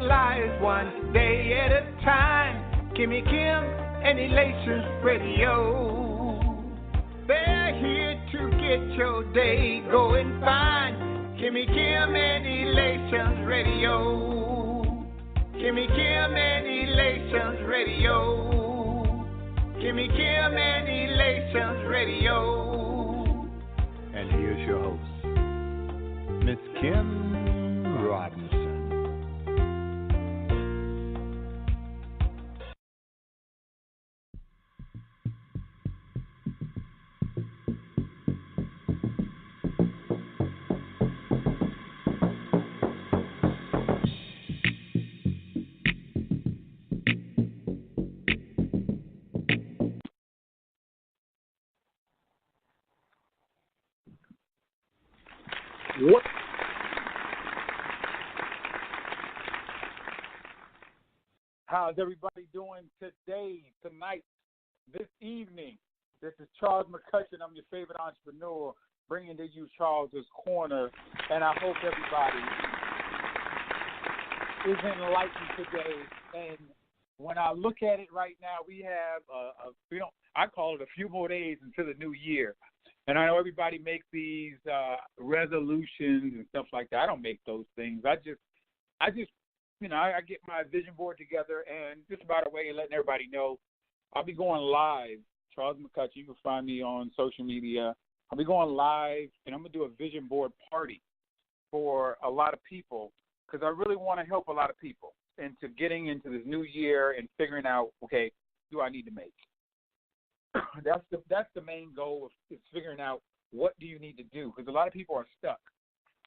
lives one day at a time. Kimmy Kim and Elations Radio. They're here to get your day going fine. Kimmy Kim and Elations Radio. Kimmy Kim and Elations Radio. Kimmy Kim and Elations Radio. And here's your host, Miss Kim Robinson. What? How's everybody doing today, tonight, this evening? This is Charles McCutchen. I'm your favorite entrepreneur, bringing to you Charles's Corner, and I hope everybody is enlightened today. And when I look at it right now, we have I call it a few more days until the new year. And I know everybody makes these resolutions and stuff like that. I don't make those things. I just, I get my vision board together, and just about a way of letting everybody know I'll be going live. Charles McCutchen, you can find me on social media. I'll be going live, and I'm going to do a vision board party for a lot of people because I really want to help a lot of people into getting into this new year and figuring out, okay, do I need to make? That's the main goal is figuring out what do you need to do, because a lot of people are stuck,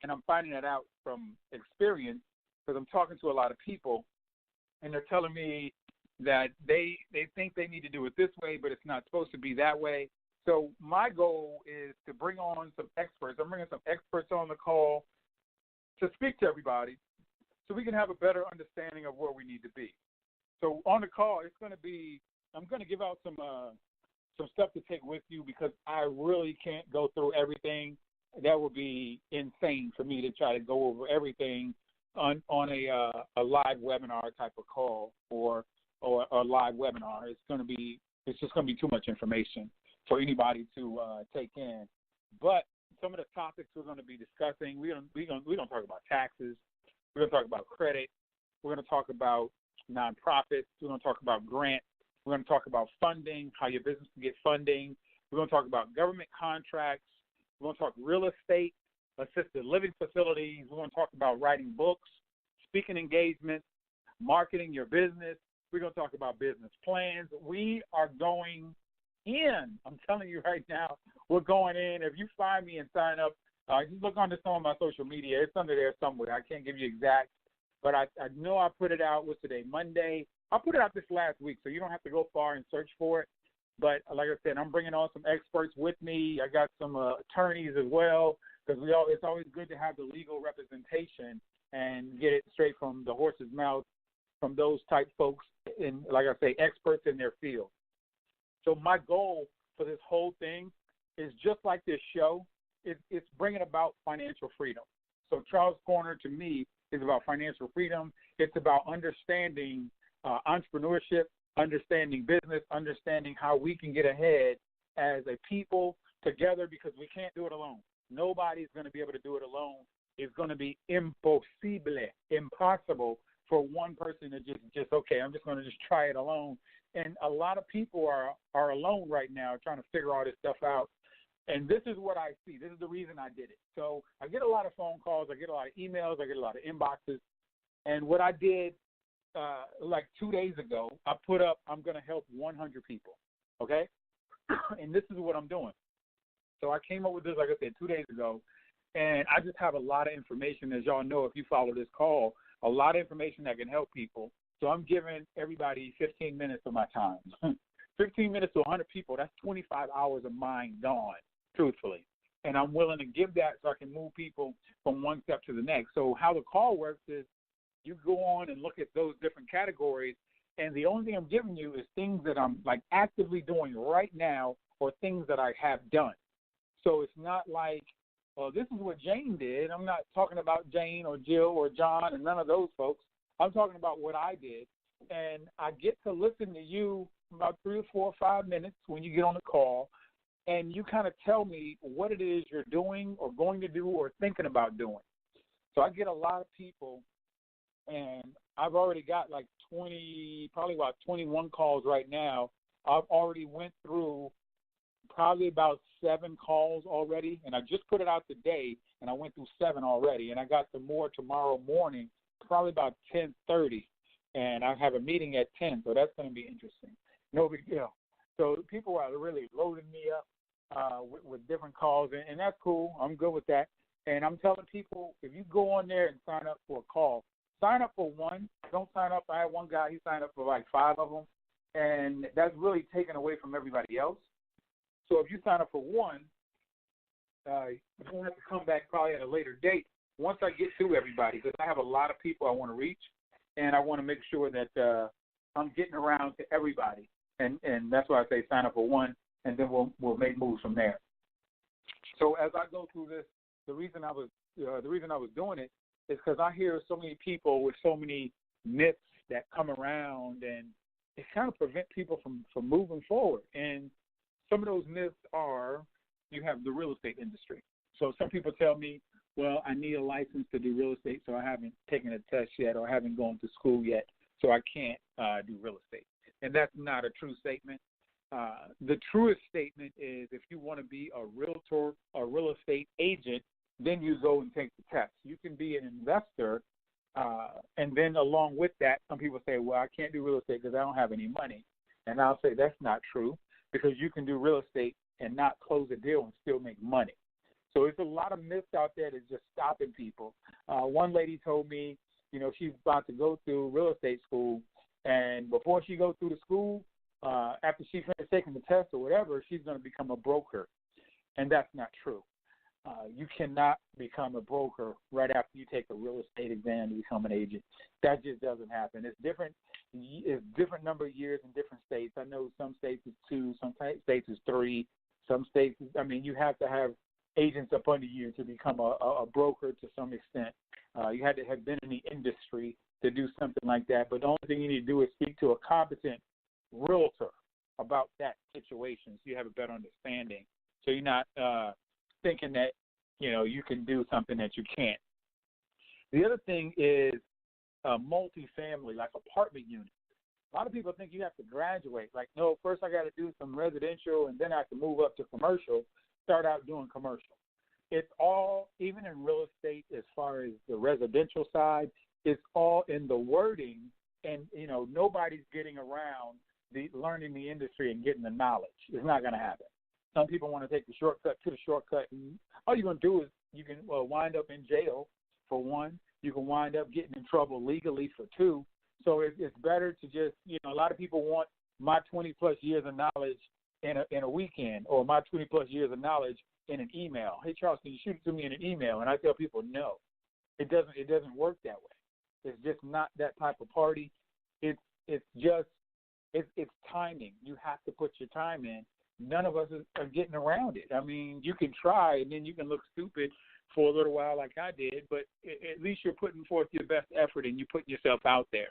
and I'm finding that out from experience because I'm talking to a lot of people, and they're telling me that they think they need to do it this way, but it's not supposed to be that way. So my goal is to bring on some experts. I'm bringing some experts on the call to speak to everybody so we can have a better understanding of where we need to be. So on the call, I'm going to give out some stuff to take with you because I really can't go through everything. That would be insane for me to try to go over everything on a live webinar type of call or a live webinar. It's just going to be too much information for anybody to take in. But some of the topics we're going to be discussing, we're going to talk about taxes. We're going to talk about credit. We're going to talk about nonprofits. We're going to talk about grants. We're going to talk about funding, how your business can get funding. We're going to talk about government contracts. We're going to talk real estate, assisted living facilities. We're going to talk about writing books, speaking engagements, marketing your business. We're going to talk about business plans. We are going in. I'm telling you right now, we're going in. If you find me and sign up, just look on some of my social media. It's under there somewhere. I can't give you exact, but I know I put it out. What's today? Monday. I put it out this last week, so you don't have to go far and search for it. But like I said, I'm bringing on some experts with me. I got some attorneys as well because it's always good to have the legal representation and get it straight from the horse's mouth from those type folks and, like I say, experts in their field. So my goal for this whole thing is just like this show. It's bringing about financial freedom. So Charles Corner, to me, is about financial freedom. It's about understanding entrepreneurship, understanding business, understanding how we can get ahead as a people together because we can't do it alone. Nobody's going to be able to do it alone. It's going to be impossible for one person to just okay, I'm just going to just try it alone. And a lot of people are alone right now trying to figure all this stuff out. And this is what I see. This is the reason I did it. So I get a lot of phone calls. I get a lot of emails. I get a lot of inboxes. And what I did like 2 days ago, I put up, I'm going to help 100 people, okay? And this is what I'm doing. So I came up with this, like I said, 2 days ago, and I just have a lot of information. As y'all know, if you follow this call, a lot of information that can help people. So I'm giving everybody 15 minutes of my time. 15 minutes to 100 people, that's 25 hours of mine gone, truthfully. And I'm willing to give that so I can move people from one step to the next. So how the call works is you go on and look at those different categories, and the only thing I'm giving you is things that I'm like actively doing right now or things that I have done. So it's not like, oh, this is what Jane did. I'm not talking about Jane or Jill or John and none of those folks. I'm talking about what I did. And I get to listen to you about 3 or 4 or 5 minutes when you get on the call, and you kind of tell me what it is you're doing or going to do or thinking about doing. So I get a lot of people, and I've already got like 20, probably about 21 calls right now. I've already went through probably about 7 calls already, and I just put it out today, and I went through 7 already, and I got some more tomorrow morning, probably about 10:30, and I have a meeting at 10, so that's going to be interesting. No big deal. So people are really loading me up with different calls, and that's cool. I'm good with that. And I'm telling people, if you go on there and sign up for a call, sign up for one. Don't sign up. I had one guy, he signed up for like 5 of them, and that's really taken away from everybody else. So if you sign up for one, you're going to have to come back probably at a later date once I get through everybody, because I have a lot of people I want to reach, and I want to make sure that I'm getting around to everybody. And that's why I say sign up for one, and then we'll make moves from there. So as I go through this, the reason I was doing it is because I hear so many people with so many myths that come around, and it kind of prevent people from moving forward. And some of those myths are, you have the real estate industry. So some people tell me, well, I need a license to do real estate, so I haven't taken a test yet or I haven't gone to school yet, so I can't do real estate. And that's not a true statement. The truest statement is if you want to be a realtor or real estate agent, then you go and take the test. You can be an investor, and then along with that, some people say, well, I can't do real estate because I don't have any money. And I'll say that's not true, because you can do real estate and not close a deal and still make money. So there's a lot of myths out there that's just stopping people. One lady told me, she's about to go through real estate school, and before she goes through the school, after she's finished taking the test or whatever, she's going to become a broker. And that's not true. You cannot become a broker right after you take a real estate exam to become an agent. That just doesn't happen. It's different number of years in different states. I know some states is 2, some states is 3, some states, you have to have agents up under you to become a broker to some extent. You had to have been in the industry to do something like that. But the only thing you need to do is speak to a competent realtor about that situation so you have a better understanding. So you're not thinking that, you can do something that you can't. The other thing is multifamily, like apartment units. A lot of people think you have to graduate. Like, no, first I got to do some residential, and then I have to move up to commercial, start out doing commercial. It's all, even in real estate, as far as the residential side, it's all in the wording, and, nobody's getting around learning the industry and getting the knowledge. It's not going to happen. Some people want to take the shortcut to the shortcut, and all you're going to do is you can wind up in jail, for one. You can wind up getting in trouble legally, for 2. So it's better to just, a lot of people want my 20-plus years of knowledge in a weekend, or my 20-plus years of knowledge in an email. Hey, Charles, can you shoot it to me in an email? And I tell people, no, it doesn't work that way. It's just not that type of party. It's timing. You have to put your time in. None of us are getting around it. You can try, and then you can look stupid for a little while like I did, but at least you're putting forth your best effort and you're putting yourself out there.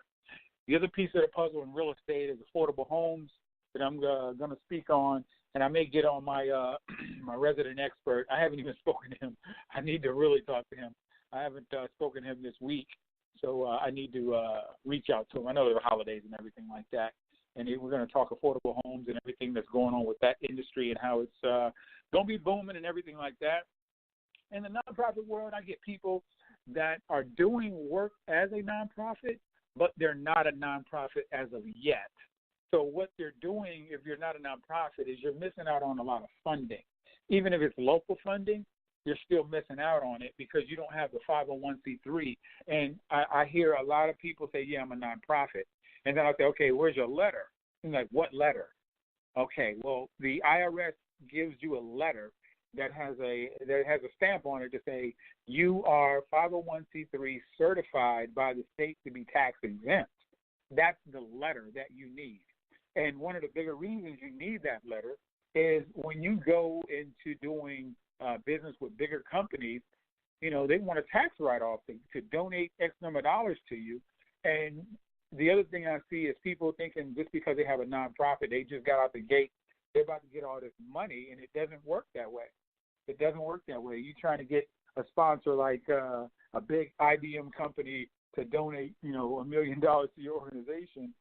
The other piece of the puzzle in real estate is affordable homes that I'm going to speak on, and I may get on my my resident expert. I haven't even spoken to him. I need to really talk to him. I haven't spoken to him this week, so I need to reach out to him. I know there are holidays and everything like that. And we're going to talk affordable homes and everything that's going on with that industry and how it's going to be booming and everything like that. In the nonprofit world, I get people that are doing work as a nonprofit, but they're not a nonprofit as of yet. So what they're doing, if you're not a nonprofit, is you're missing out on a lot of funding. Even if it's local funding, you're still missing out on it because you don't have the 501c3. And I hear a lot of people say, yeah, I'm a nonprofit. And then I say, okay, where's your letter? And like, what letter? Okay, well, the IRS gives you a letter that has a stamp on it to say you are 501c3 certified by the state to be tax exempt. That's the letter that you need. And one of the bigger reasons you need that letter is when you go into doing business with bigger companies, they want a tax write-off to donate X number of dollars to you. And the other thing I see is people thinking just because they have a nonprofit, they just got out the gate, they're about to get all this money, and it doesn't work that way. It doesn't work that way. You're trying to get a sponsor like a big IBM company to donate, $1 million to your organization.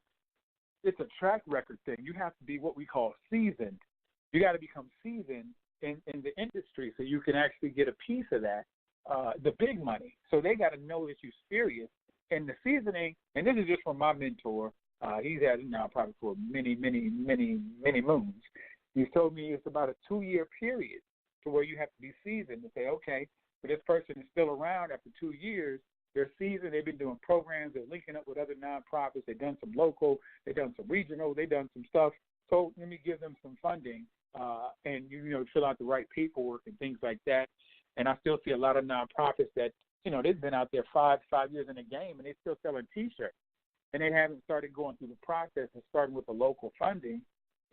It's a track record thing. You have to be what we call seasoned. You got to become seasoned in the industry so you can actually get a piece of that, the big money. So they got to know that you're serious. And the seasoning, and this is just from my mentor, he's had it now probably for many, many, many, many moons. He told me it's about a 2-year period to where you have to be seasoned to say, okay, but this person is still around after 2 years. They're seasoned. They've been doing programs. They're linking up with other nonprofits. They've done some local. They've done some regional. They've done some stuff. So let me give them some funding and, fill out the right paperwork and things like that. And I still see a lot of nonprofits that, they've been out there five years in the game, and they're still selling T-shirts. And they haven't started going through the process of starting with the local funding.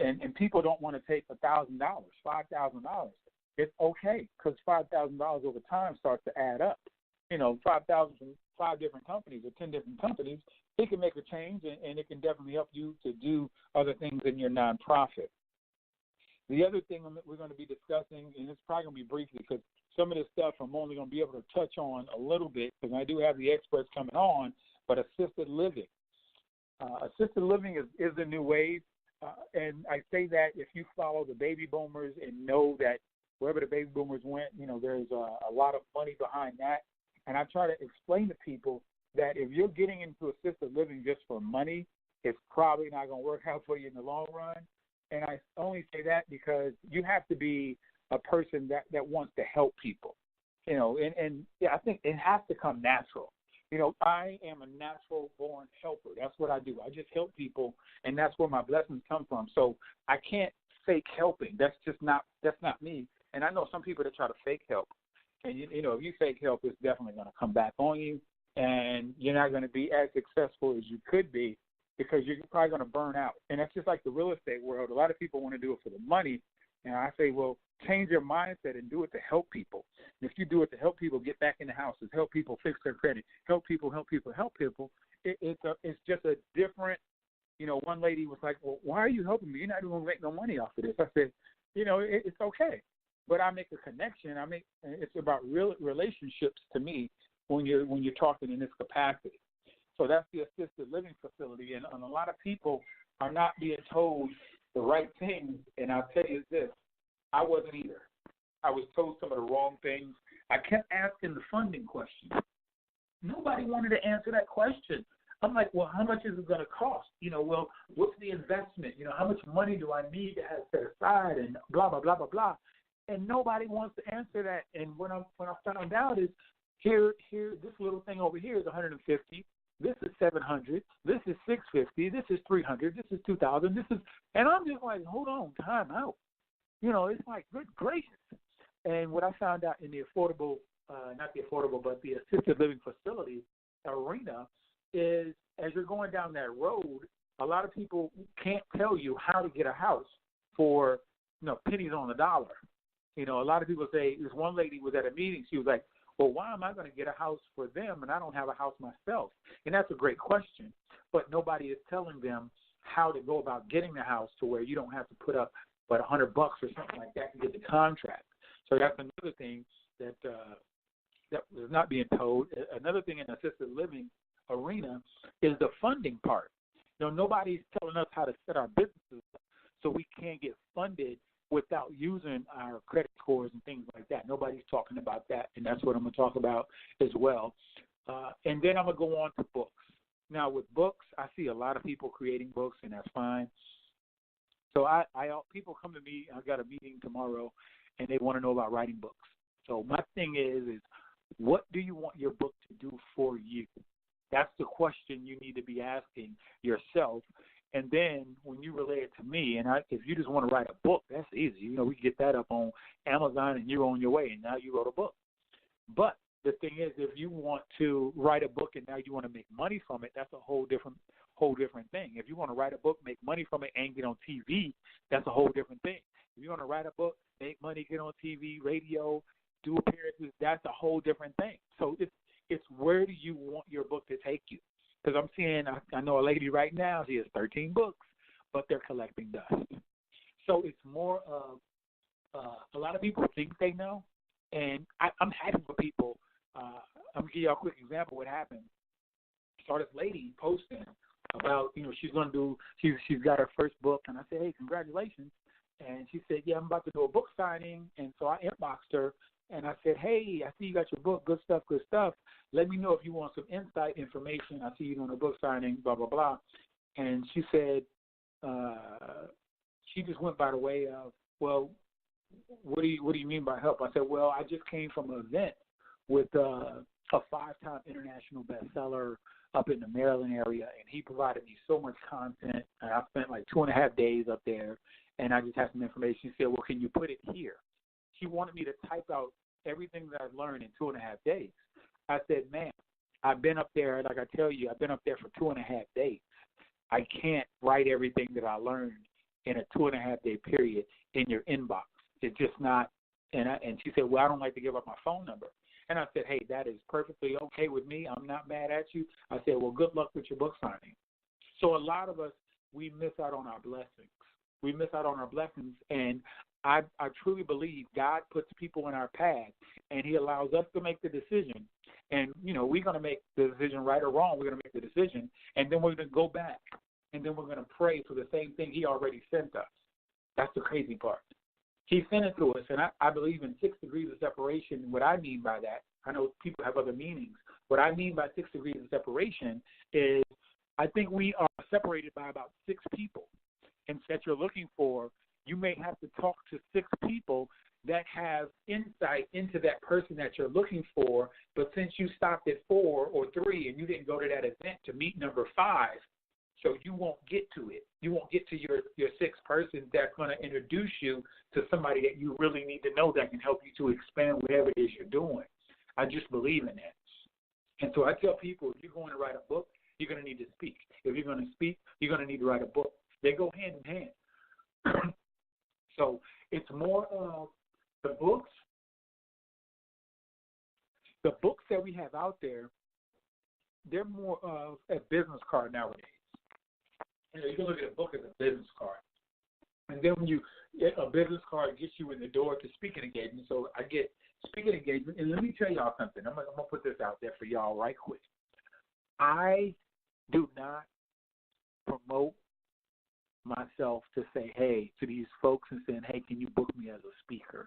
And people don't want to take $1,000, $5,000. It's okay because $5,000 over time starts to add up. 5,000 from 5 different companies or 10 different companies, it can make a change, and it can definitely help you to do other things in your nonprofit. The other thing we're going to be discussing, and it's probably going to be brief because some of this stuff I'm only going to be able to touch on a little bit because I do have the experts coming on, but assisted living. Assisted living is the new wave, and I say that if you follow the baby boomers and know that wherever the baby boomers went, there's a lot of money behind that. And I try to explain to people that if you're getting into assisted living just for money, it's probably not going to work out for you in the long run. And I only say that because you have to be a person that wants to help people, and I think it has to come natural. I am a natural-born helper. That's what I do. I just help people, and that's where my blessings come from. So I can't fake helping. That's not me. And I know some people that try to fake help. And, if you fake help, it's definitely going to come back on you, and you're not going to be as successful as you could be because you're probably going to burn out. And that's just like the real estate world. A lot of people want to do it for the money, and I say, well, change your mindset and do it to help people. And if you do it to help people get back in the houses, help people fix their credit, help people, it's just a different, one lady was like, well, why are you helping me? You're not even going to make no money off of this. I said, it's okay. But I make a connection. It's about real relationships to me when you're talking in this capacity. So that's the assisted living facility, and a lot of people are not being told the right things. And I'll tell you this, I wasn't either. I was told some of the wrong things. I kept asking the funding question. Nobody wanted to answer that question. I'm like, well, how much is it going to cost? Well, what's the investment? How much money do I need to have set aside and blah, blah, blah, blah, blah. And nobody wants to answer that. And when I found out is here, this little thing over here is $150. This is $700. This is $650. This is $300. This is $2,000. And I'm just like, hold on, time out. It's like, good gracious. And what I found out in the affordable, but the assisted living facility arena is as you're going down that road, a lot of people can't tell you how to get a house for pennies on the dollar. A lot of people say, this one lady was at a meeting, she was like, well, why am I going to get a house for them and I don't have a house myself? And that's a great question, but nobody is telling them how to go about getting the house to where you don't have to put up but $100 or something like that to get the contract. So that's another thing that was not being told. Another thing in the assisted living arena is the funding part. Nobody's telling us how to set our businesses up so we can't get funded without using our credit scores and things like that. Nobody's talking about that, and that's what I'm going to talk about as well. And then I'm going to go on to books. Now, with books, I see a lot of people creating books, and that's fine. So people come to me. I got a meeting tomorrow, and they want to know about writing books. So my thing is what do you want your book to do for you? That's the question you need to be asking yourself. And then when you relay it to me, and if you just want to write a book, that's easy. We can get that up on Amazon, and you're on your way, and now you wrote a book. But the thing is, if you want to write a book and now you want to make money from it, that's a whole different thing. If you want to write a book, make money from it, and get on TV, that's a whole different thing. If you want to write a book, make money, get on TV, radio, do appearances, that's a whole different thing. So it's where do you want your book to take you? Because Because I'm seeing, I know a lady right now, she has 13 books, but they're collecting dust. So it's more of, a lot of people think they know, and I'm happy for people. I'm going to give you a quick example of what happened. I saw this lady posting about, she's going to do, she's got her first book, and I said, hey, congratulations. And she said, yeah, I'm about to do a book signing. And so I inboxed her, and I said, hey, I see you got your book, good stuff, good stuff. Let me know if you want some insight information. I see you doing a book signing, blah, blah, blah. And she said, she just went by the way of, well, what do you mean by help? I said, well, I just came from an event with a 5-time international bestseller up in the Maryland area, and he provided me so much content, and I spent like 2.5 days up there, and I just had some information. She said, well, can you put it here? She wanted me to type out everything that I've learned in 2.5 days. I said, ma'am, I've been up there, like I tell you, I've been up there for 2.5 days. I can't write everything that I learned in a 2.5-day period in your inbox. It's just not, and she said, well, I don't like to give up my phone number. And I said, hey, that is perfectly okay with me. I'm not mad at you. I said, well, good luck with your book signing. So a lot of us, we miss out on our blessings. We miss out on our blessings, and I truly believe God puts people in our path, and he allows us to make the decision. And, we're going to make the decision right or wrong. We're going to make the decision, and then we're going to go back, and then we're going to pray for the same thing he already sent us. That's the crazy part. He sent it to us, and I believe in 6 degrees of separation. What I mean by that, I know people have other meanings. What I mean by 6 degrees of separation is I think we are separated by about 6 people. And that you're looking for, you may have to talk to 6 people that have insight into that person that you're looking for. But since you stopped at 4 or 3 and you didn't go to that event to meet number 5, so you won't get to it. You won't get to your 6th person that's going to introduce you to somebody that you really need to know that can help you to expand whatever it is you're doing. I just believe in that. And so I tell people, if you're going to write a book, you're going to need to speak. If you're going to speak, you're going to need to write a book. They go hand in hand. So it's more of the books. The books that we have out there, they're more of a business card nowadays. You can look at a book as a business card. And then when a business card gets you in the door to speaking engagement. So I get speaking engagement. And let me tell y'all something. I'm going to put this out there for y'all right quick. I do not promote myself to say, hey, to these folks and saying, hey, can you book me as a speaker?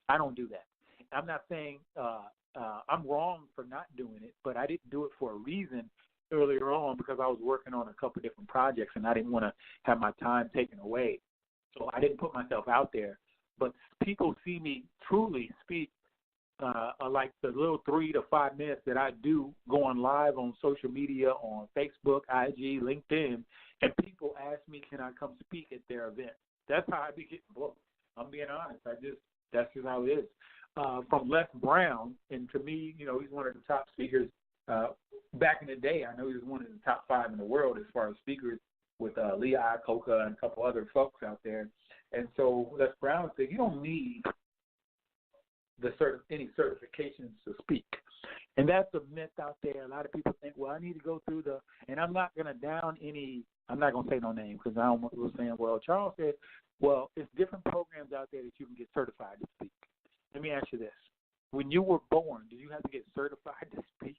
I don't do that. I'm not saying I'm wrong for not doing it, but I didn't do it for a reason earlier on because I was working on a couple of different projects and I didn't want to have my time taken away. So I didn't put myself out there. But people see me truly speak like the little 3 to 5 minutes that I do going live on social media, on Facebook, IG, LinkedIn, and people ask me, can I come speak at their event? That's how I be getting booked. I'm being honest. That's just how it is. From Les Brown, and to me, he's one of the top speakers. Back in the day, I know he was one of the top 5 in the world as far as speakers with Lee Iacocca and a couple other folks out there. And so Les Brown said, you don't need any certifications to speak. And that's a myth out there. A lot of people think, well, I need to go through and I'm not going to I'm not going to say no name because I don't want people saying, well, Charles said, well, it's different programs out there that you can get certified to speak. Let me ask you this. When you were born, did you have to get certified to speak?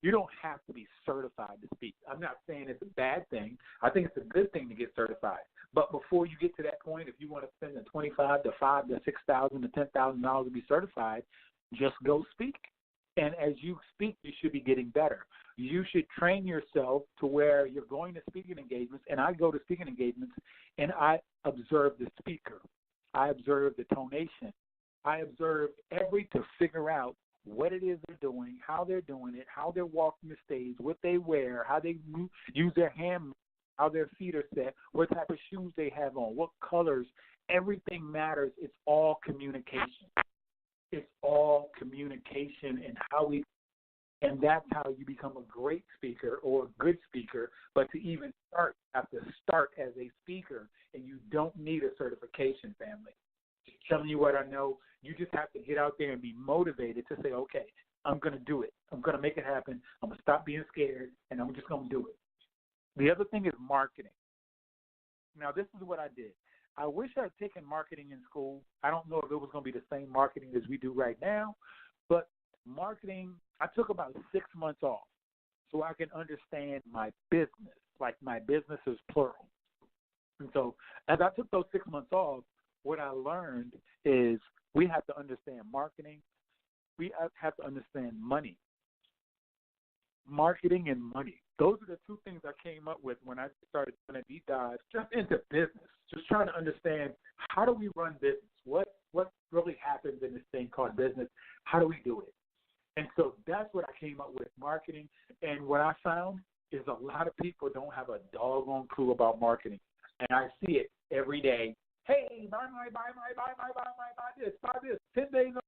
You don't have to be certified to speak. I'm not saying it's a bad thing. I think it's a good thing to get certified. But before you get to that point, if you want to spend the $25,000 to $5,000 to $6,000 to $10,000 to be certified, just go speak. And as you speak, you should be getting better. You should train yourself to where you're going to speaking engagements. And I go to speaking engagements, and I observe the speaker. I observe the tonation. I observe to figure out what it is they're doing, how they're doing it, how they're walking the stage, what they wear, how they use their hand, how their feet are set, what type of shoes they have on, what colors. Everything matters. It's all communication. It's all communication and that's how you become a great speaker or a good speaker. But to even start, you have to start as a speaker, and you don't need a certification, family. Just telling you what I know. You just have to get out there and be motivated to say, okay, I'm going to do it. I'm going to make it happen. I'm going to stop being scared, and I'm just going to do it. The other thing is marketing. Now, this is what I did. I wish I had taken marketing in school. I don't know if it was going to be the same marketing as we do right now, but marketing, I took about 6 months off so I can understand my business, like my business is plural. And so as I took those 6 months off, what I learned is we have to understand marketing. We have to understand money. Marketing and money. Those are the two things I came up with when I started doing a deep dive just into business, just trying to understand how do we run business, what really happens in this thing called business, how do we do it? And so that's what I came up with, marketing. And what I found is a lot of people don't have a doggone clue about marketing. And I see it every day. Hey, buy this, 10 days off.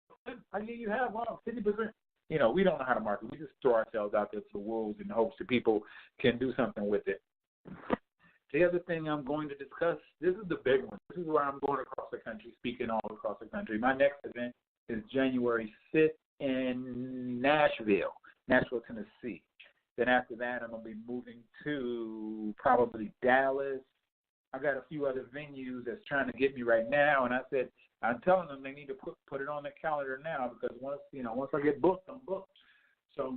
I give you half off, 50%. You know, we don't know how to market. We just throw ourselves out there to the wolves in hopes that people can do something with it. The other thing I'm going to discuss, this is the big one. This is where I'm going across the country, speaking all across the country. My next event is January 5th in Nashville, Tennessee. Then after that, I'm going to be moving to probably Dallas. I got a few other venues that's trying to get me right now, and I said, I'm telling them they need to put it on the calendar now because once I get booked, I'm booked. So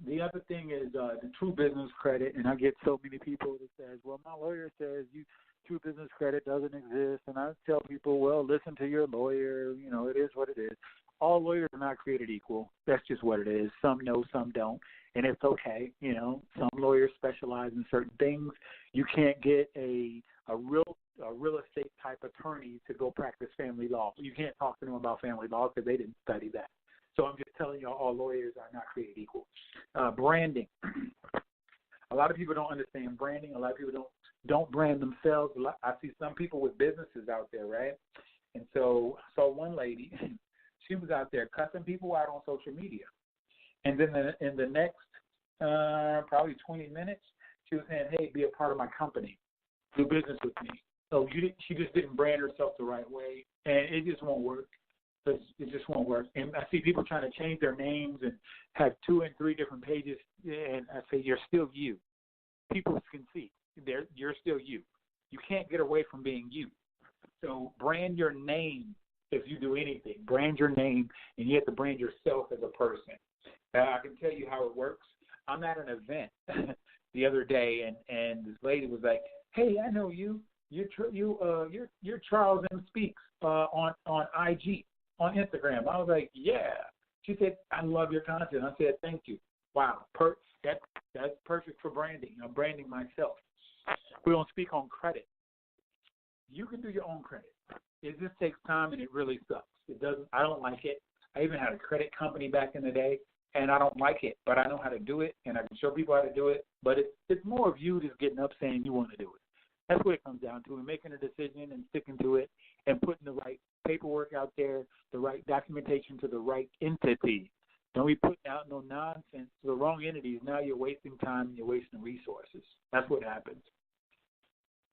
the other thing is the true business credit, and I get so many people that says, well, my lawyer says true business credit doesn't exist, and I tell people, well, listen to your lawyer. You know, it is what it is. All lawyers are not created equal. That's just what it is. Some know, some don't, and it's okay. You know, some lawyers specialize in certain things. You can't get a real estate type attorney to go practice family law. You can't talk to them about family law because they didn't study that. So I'm just telling you, all lawyers are not created equal. Branding. A lot of people don't understand branding. A lot of people don't brand themselves. I see some people with businesses out there, right? And so I saw one lady, she was out there cussing people out on social media. And then in the next probably 20 minutes, she was saying, hey, be a part of my company. Do business with me. So she just didn't brand herself the right way, and it just won't work. It just won't work. And I see people trying to change their names and have 2 and 3 different pages, and I say, you're still you. People can see. You're still you. You can't get away from being you. So brand your name if you do anything. Brand your name, and you have to brand yourself as a person. I can tell you how it works. I'm at an event the other day, and this lady was like, hey, I know you. You're Charles M. Speaks on IG, on Instagram. I was like, yeah. She said, I love your content. I said, thank you. Wow, that's perfect for branding. I'm branding myself. We don't speak on credit. You can do your own credit. It just takes time, and it really sucks. It doesn't. I don't like it. I even had a credit company back in the day, and I don't like it, but I know how to do it, and I can show people how to do it. But it's more of you just getting up saying you want to do it. That's what it comes down to, and making a decision and sticking to it and putting the right paperwork out there, the right documentation to the right entity. Don't be putting out no nonsense to the wrong entities. Now you're wasting time and you're wasting resources. That's what happens.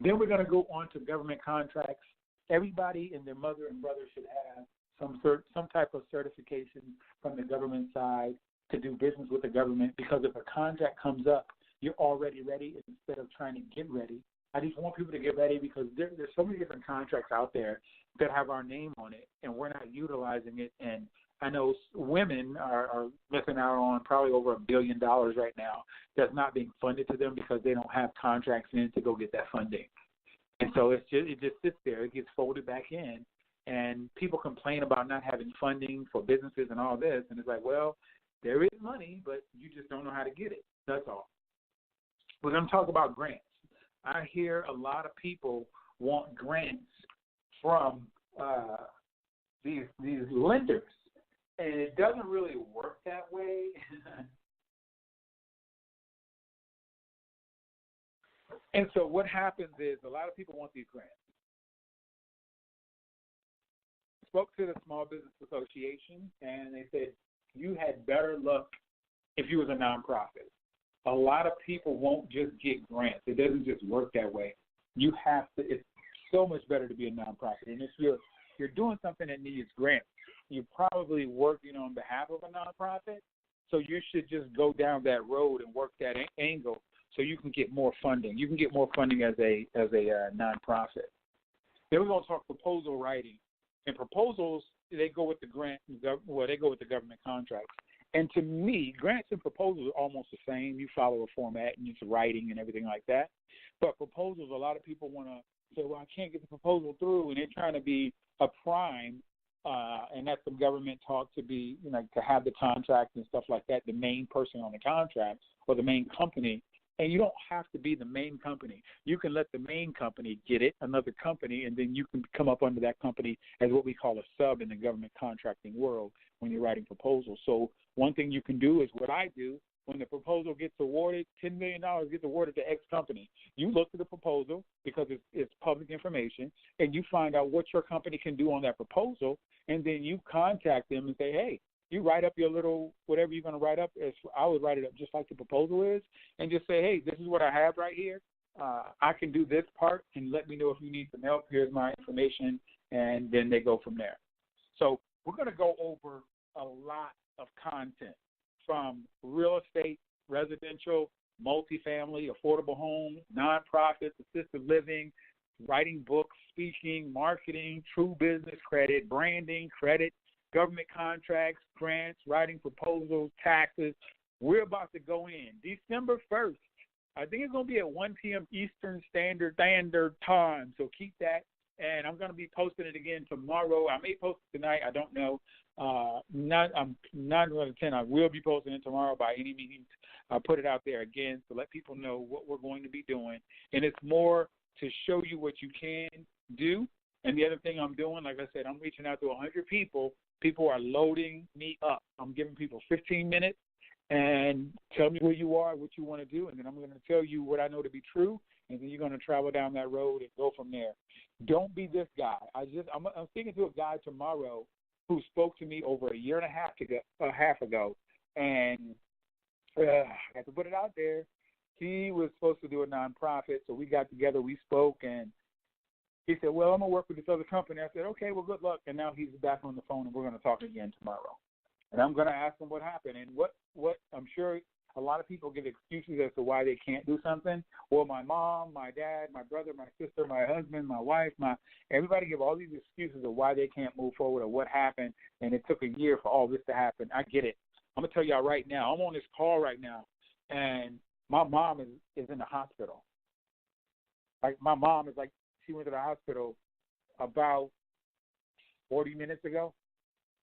Then we're going to go on to government contracts. Everybody and their mother and brother should have some type of certification from the government side to do business with the government, because if a contract comes up, you're already ready instead of trying to get ready. I just want people to get ready because there's so many different contracts out there that have our name on it, and we're not utilizing it. And I know women are missing out on probably over $1 billion right now that's not being funded to them because they don't have contracts in to go get that funding. And so it just sits there. It gets folded back in, and people complain about not having funding for businesses and all this. And it's like, well, there is money, but you just don't know how to get it. That's all. We're going to talk about grants. I hear a lot of people want grants from these lenders, and it doesn't really work that way. And so what happens is a lot of people want these grants. Spoke to the Small Business Association, and they said you had better luck if you was a nonprofit. A lot of people won't just get grants. It doesn't just work that way. You have to. It's so much better to be a nonprofit. And you're doing something that needs grants, you're probably working on behalf of a nonprofit. So you should just go down that road and work that angle so you can get more funding. You can get more funding as a nonprofit. Then we're going to talk proposal writing. And proposals, they go with the grant. Well, they go with the government contracts. And to me, grants and proposals are almost the same. You follow a format and it's writing and everything like that. But proposals, a lot of people want to say, well, I can't get the proposal through, and they're trying to be a prime, and that's some government talk to be, to have the contract and stuff like that, the main person on the contract or the main company. And you don't have to be the main company. You can let the main company get it, another company, and then you can come up under that company as what we call a sub in the government contracting world when you're writing proposals. So one thing you can do is what I do. When the proposal gets awarded, $10 million gets awarded to X company. You look at the proposal because it's public information, and you find out what your company can do on that proposal, and then you contact them and say, hey, you write up your little whatever you're going to write up. I would write it up just like the proposal is, and just say, hey, this is what I have right here. I can do this part, and let me know if you need some help. Here's my information, and then they go from there. So we're going to go over a lot of content, from real estate, residential, multifamily, affordable homes, nonprofits, assisted living, writing books, speaking, marketing, true business credit, branding, credit, government contracts, grants, writing proposals, taxes. We're about to go in December 1st. I think it's going to be at 1 p.m. Eastern Standard Time, so keep that. And I'm going to be posting it again tomorrow. I may post it tonight. I don't know. I'm 9 out of 10. I will be posting it tomorrow by any means. I'll put it out there again to let people know what we're going to be doing. And it's more to show you what you can do. And the other thing I'm doing, like I said, I'm reaching out to 100 people. People are loading me up. I'm giving people 15 minutes and tell me where you are, what you want to do, and then I'm going to tell you what I know to be true, and then you're going to travel down that road and go from there. Don't be this guy. I'm speaking to a guy tomorrow who spoke to me over a year and a half ago, and I have to put it out there. He was supposed to do a nonprofit, so we got together, we spoke, and he said, well, I'm going to work with this other company. I said, okay, well, good luck. And now he's back on the phone, and we're going to talk again tomorrow. And I'm going to ask him what happened. And what I'm sure a lot of people give excuses as to why they can't do something. Well, my mom, my dad, my brother, my sister, my husband, my wife, everybody give all these excuses of why they can't move forward or what happened, and it took a year for all this to happen. I get it. I'm going to tell y'all right now. I'm on this call right now, and my mom is in the hospital. Like, my mom is like, she went to the hospital about 40 minutes ago.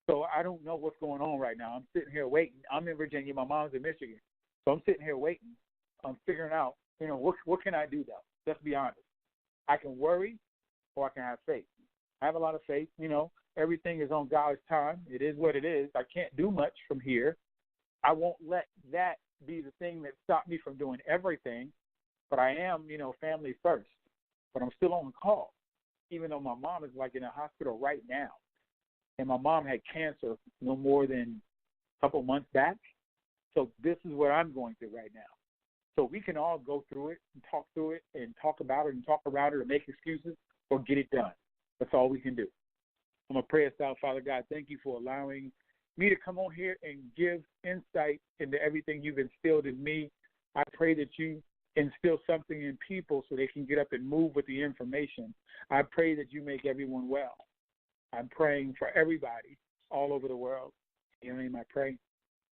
So I don't know what's going on right now. I'm sitting here waiting. I'm in Virginia. My mom's in Michigan. So I'm sitting here waiting. I'm figuring out, what can I do, though? Let's be honest. I can worry or I can have faith. I have a lot of faith. Everything is on God's time. It is what it is. I can't do much from here. I won't let that be the thing that stopped me from doing everything. But I am, family first. But I'm still on call, even though my mom is like in a hospital right now. And my mom had cancer no more than a couple months back. So this is what I'm going through right now. So we can all go through it and talk through it and talk about it and talk around it or make excuses or get it done. That's all we can do. I'm going to pray us out. Father God, thank you for allowing me to come on here and give insight into everything you've instilled in me. I pray that you instill something in people so they can get up and move with the information. I pray that you make everyone well. I'm praying for everybody all over the world. In your name I pray.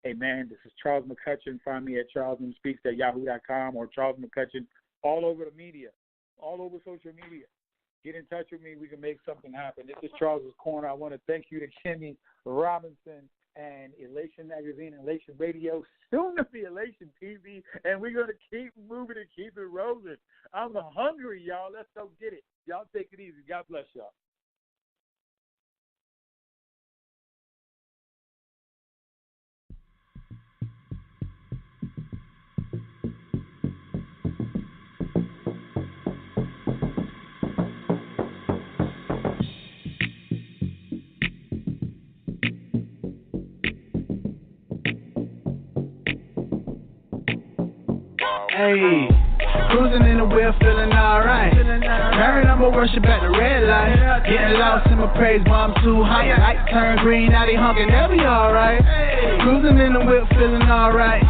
Amen. This is Charles McCutchen. Find me at charlesmanspeaks@yahoo.com or Charles McCutchen all over the media, all over social media. Get in touch with me. We can make something happen. This is Charles's Corner. I want to thank you to Kenny Robinson and Elation Magazine and Elation Radio, soon to be Elation TV, and we're going to keep moving and keep it rolling. I'm hungry, y'all. Let's go get it. Y'all take it easy. God bless y'all. Hey. Cruising in the wheel, feeling alright. Turn up my worship at the red light. Getting lost in my praise, but I'm too high. Light turn green, now they honking, they'll be alright. Cruising in the wheel, feeling alright.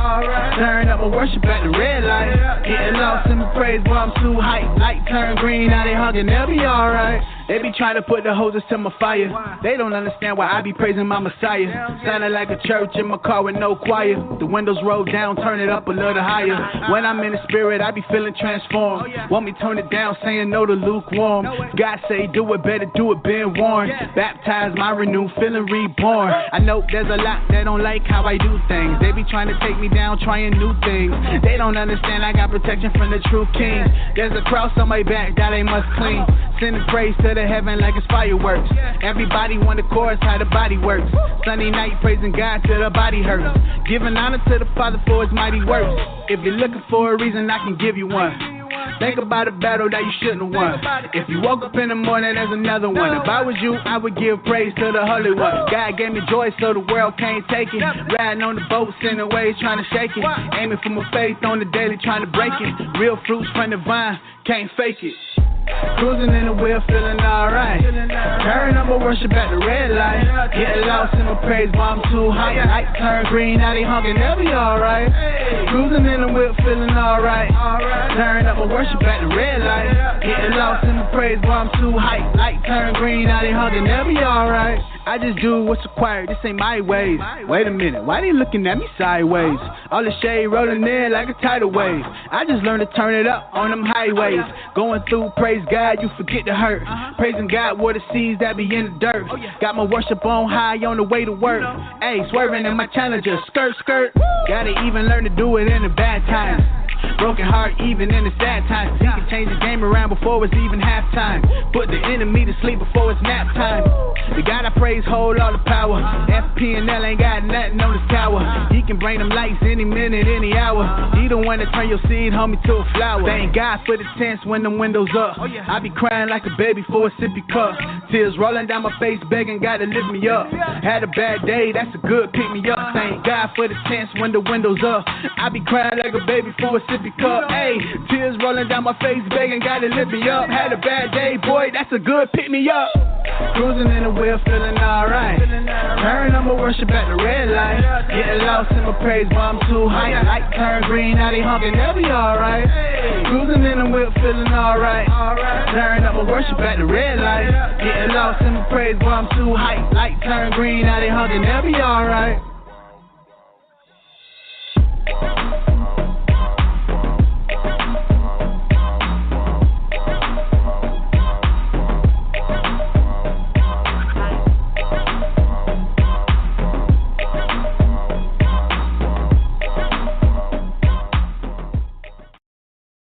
Turn up my worship at the red light. Getting lost in my praise, but I'm too high. Light turn green, now they honking, they'll be alright. They be trying to put the hoses to my fire. They don't understand why I be praising my Messiah. Sounding like a church in my car with no choir. The windows roll down, turn it up a little higher. When I'm in the spirit, I be feeling transformed. Want me turn it down, saying no to lukewarm. God say do it, better do it, been warned. Baptize my renew, feeling reborn. I know there's a lot that don't like how I do things. They be trying to take me down, trying new things. They don't understand I got protection from the true King. There's a cross on my back that they must clean. Sending praise to the heaven like it's fireworks. Everybody want the chorus how the body works. Sunday night praising God till the body hurts. Giving honor to the Father for his mighty works. If you're looking for a reason, I can give you one. Think about a battle that you shouldn't have won. If you woke up in the morning, there's another one. If I was you, I would give praise to the Holy One. God gave me joy so the world can't take it. Riding on the boat, sending waves, trying to shake it. Aiming for my faith on the daily, trying to break it. Real fruits from the vine, can't fake it. Cruising in the wheel, feeling alright. Turn up my worship at the red light. Getting lost in my praise, but I'm too high. Light turn green, now they honking, they'll be alright. Cruising in the wheel, feeling alright. Turn up my worship at the red light. Getting lost in my praise, but I'm too high. Light turn green, now they honking, they'll be alright. I just do what's required, this ain't my ways. Wait a minute, why they looking at me sideways? All the shade rolling in like a tidal wave. I just learned to turn it up on them highways. Going through praise God, you forget the hurt. Praising God were the seeds that be in the dirt. Got my worship on high on the way to work. Hey, swerving in my Challenger, skirt, skirt. Gotta even learn to do it in the bad times. Broken heart even in the sad times. He can change the game around before it's even halftime. Put the enemy to sleep before it's nap time. The God I praise hold all the power. FP&L ain't got nothing on his tower. He can bring them lights any minute, any hour. He the one that turn your seed, homie, to a flower. Thank God for the tents when the windows up. I be crying like a baby for a sippy cup. Tears rolling down my face, begging God to lift me up. Had a bad day, that's a good pick me up. Thank God for the tents when the windows up. I be crying like a baby for a sippy cup. Hey, tears rolling down my face, begging God to lift me up. Had a bad day, boy, that's a good pick me up. Cruising in the wheel, feeling alright. Turn up my worship at the red light. Getting lost in my praise, but I'm too high. Light turn green, now they honking, they'll be alright. Cruising in the wheel, feeling alright. Turn up my worship at the red light. Getting lost in my praise, but I'm too high. Light turn green, now they honking, they'll be alright.